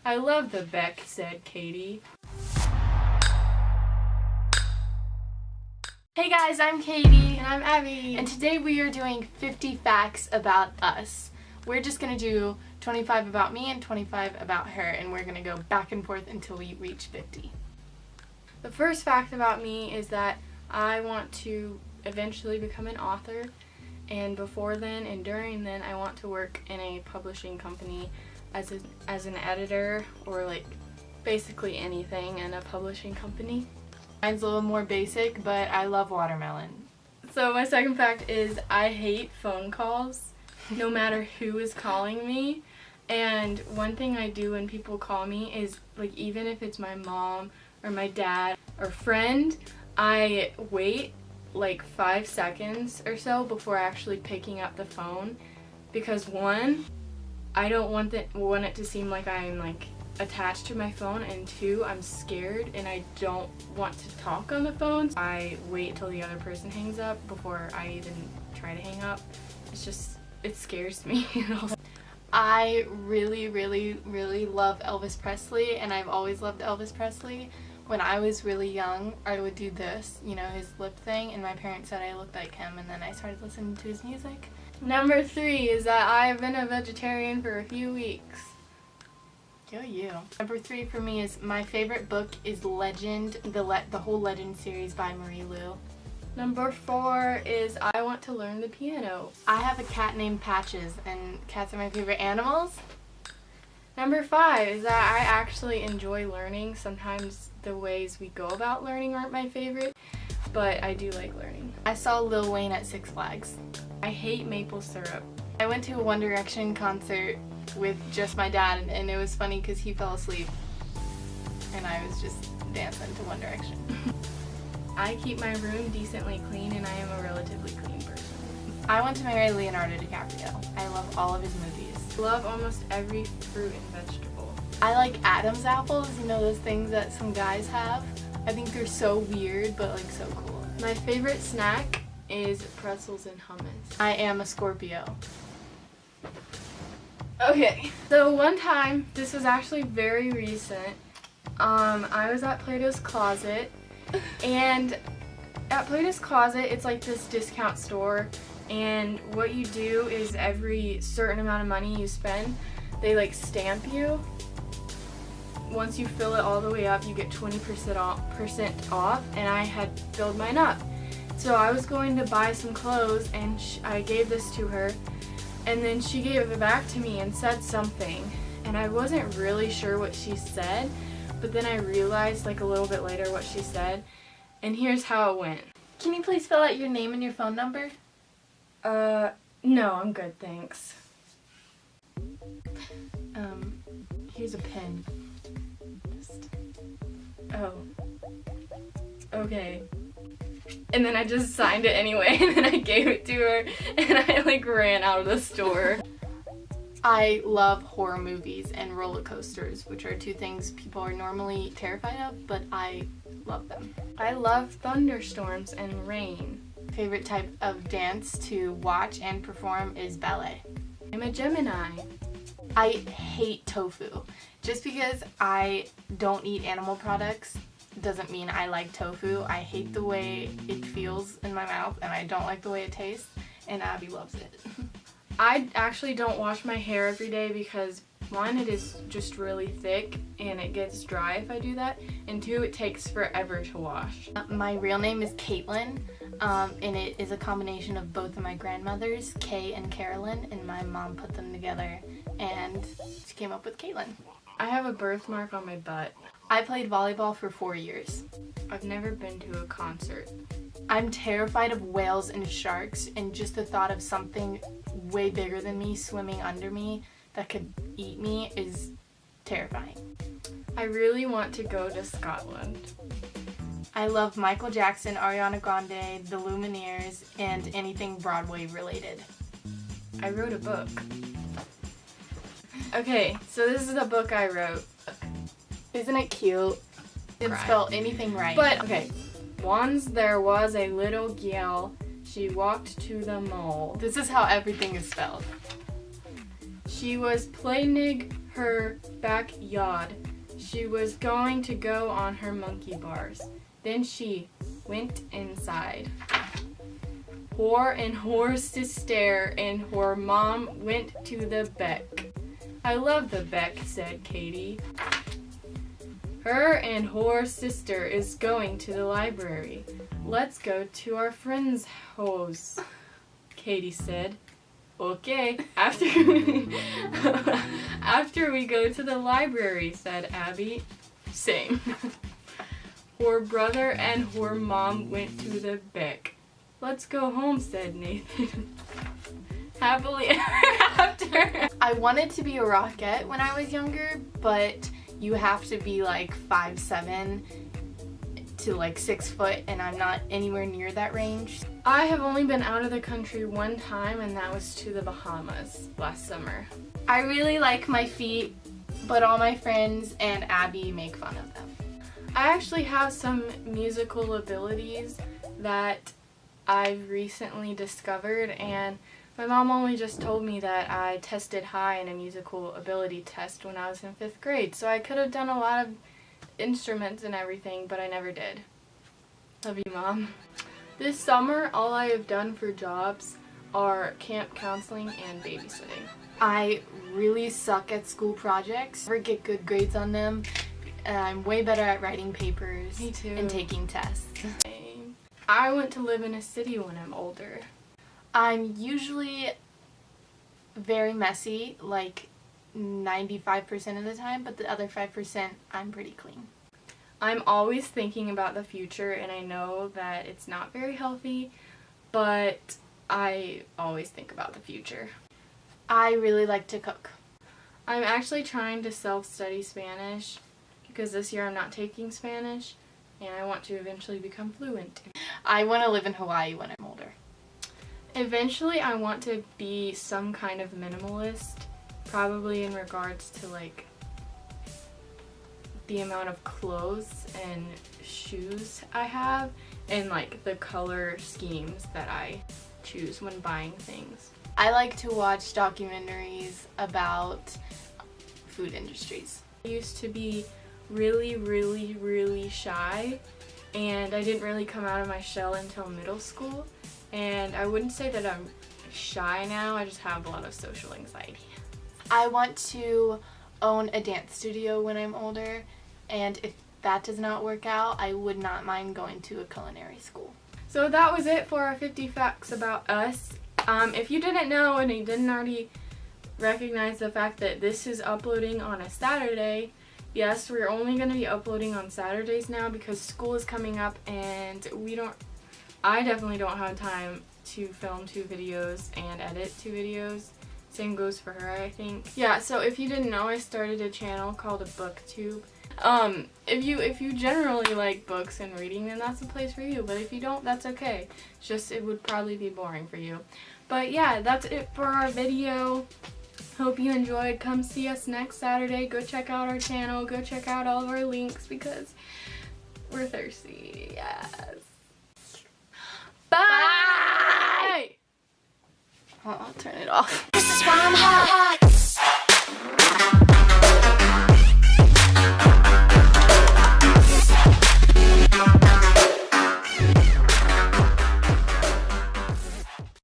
I love the Beck, said Katie. Hey guys, I'm Katie. And I'm Abbie. And today we are doing 50 facts about us. We're just going to do 25 about me and 25 about her, and we're going to go back and forth until we reach 50. The first fact about me is that I want to eventually become an author, and before then and during then I want to work in a publishing company as an editor, or like basically anything in a publishing company. Mine's a little more basic, but I love watermelon. So my second fact is I hate phone calls, no matter who is calling me. And one thing I do when people call me is, like, even if it's my mom or my dad or friend, I wait like 5 seconds or so before actually picking up the phone, because one, I don't want it to seem like I'm like attached to my phone, and two, I'm scared and I don't want to talk on the phone. I wait till the other person hangs up before I even try to hang up. It scares me. I really love Elvis Presley, and I've always loved Elvis Presley. When I was really young, I would do this, you know, his lip thing, and my parents said I looked like him, and then I started listening to his music. Number 3 is that I've been a vegetarian for a few weeks. Go you. Number 3 for me is my favorite book is Legend, the whole Legend series by Marie Lu. Number 4 is I want to learn the piano. I have a cat named Patches, and cats are my favorite animals. Number 5 is that I actually enjoy learning. Sometimes the ways we go about learning aren't my favorite, but I do like learning. I saw Lil Wayne at Six Flags. I hate maple syrup. I went to a One Direction concert with just my dad, and it was funny because he fell asleep and I was just dancing to One Direction. I keep my room decently clean, and I am a relatively clean person. I want to marry Leonardo DiCaprio. I love all of his movies. I love almost every fruit and vegetable. I like Adam's apples, you know, those things that some guys have. I think they're so weird, but like so cool. My favorite snack is pretzels and hummus. I am a Scorpio. Okay, so one time, this was actually very recent, I was at Plato's Closet, and at Plato's Closet, it's like this discount store, and what you do is every certain amount of money you spend, they like stamp you. Once you fill it all the way up, you get 20% off, and I had filled mine up. So I was going to buy some clothes, and I gave this to her, and then she gave it back to me and said something, and I wasn't really sure what she said, but then I realized like a little bit later what she said, and here's how it went. Can you please fill out your name and your phone number? No, I'm good, thanks. Here's a pen. Oh. Okay. And then I just signed it anyway, and then I gave it to her, and I like ran out of the store. I love horror movies and roller coasters, which are two things people are normally terrified of, but I love them. I love thunderstorms and rain. Favorite type of dance to watch and perform is ballet. I'm a Gemini. I hate tofu. Just because I don't eat animal products doesn't mean I like tofu. I hate the way it feels in my mouth, and I don't like the way it tastes, and Abbie loves it. I actually don't wash my hair every day because, one, it is just really thick and it gets dry if I do that, and two, it takes forever to wash. My real name is Caitlin, and it is a combination of both of my grandmothers, Kay and Carolyn, and my mom put them together and she came up with Caitlin. I have a birthmark on my butt. I played volleyball for 4 years. I've never been to a concert. I'm terrified of whales and sharks, and just the thought of something way bigger than me swimming under me that could eat me is terrifying. I really want to go to Scotland. I love Michael Jackson, Ariana Grande, the Lumineers, and anything Broadway related. I wrote a book. Okay, so this is a book I wrote. Isn't it cute? Didn't spell anything right. But, okay. Once there was a little gal, she walked to the mall. This is how everything is spelled. She was playing her backyard. She was going to go on her monkey bars. Then she went inside. Her and her sister and her mom went to the beck. I love the beck, said Katie. Her and her sister is going to the library. Let's go to our friend's house, Katie said. Okay, after we go to the library, said Abbie. Same. Her brother and her mom went to the beck. Let's go home, said Nathan. Happily ever after. I wanted to be a rocket when I was younger, but you have to be like 5'7" to like 6 foot, and I'm not anywhere near that range. I have only been out of the country one time, and that was to the Bahamas last summer. I really like my feet, but all my friends and Abbie make fun of them. I actually have some musical abilities that I've recently discovered, and my mom only just told me that I tested high in a musical ability test when I was in 5th grade, so I could have done a lot of instruments and everything, but I never did. Love you, Mom. This summer, all I have done for jobs are camp counseling and babysitting. I really suck at school projects. Never get good grades on them, and I'm way better at writing papers. Me too. And taking tests. I want to live in a city when I'm older. I'm usually very messy, like 95% of the time, but the other 5% I'm pretty clean. I'm always thinking about the future, and I know that it's not very healthy, but I always think about the future. I really like to cook. I'm actually trying to self-study Spanish because this year I'm not taking Spanish, and I want to eventually become fluent. I want to live in Hawaii when I'm older. Eventually I want to be some kind of minimalist, probably in regards to like the amount of clothes and shoes I have, and like the color schemes that I choose when buying things. I like to watch documentaries about food industries. I used to be really shy, and I didn't really come out of my shell until middle school, and I wouldn't say that I'm shy now, I just have a lot of social anxiety. I want to own a dance studio when I'm older, and if that does not work out, I would not mind going to a culinary school. So that was it for our 50 facts about us. If you didn't know and you didn't already recognize the fact that this is uploading on a Saturday, yes, we're only going to be uploading on Saturdays now because school is coming up, and I definitely don't have time to film 2 videos and edit 2 videos. Same goes for her, I think. Yeah, so if you didn't know, I started a channel called a BookTube. If you generally like books and reading, then that's a place for you, but if you don't, that's okay. It's just, it would probably be boring for you. But yeah, that's it for our video. Hope you enjoyed. Come see us next Saturday. Go check out our channel. Go check out all of our links because we're thirsty. Yes. Bye! I'll turn it off. This is why I'm hot.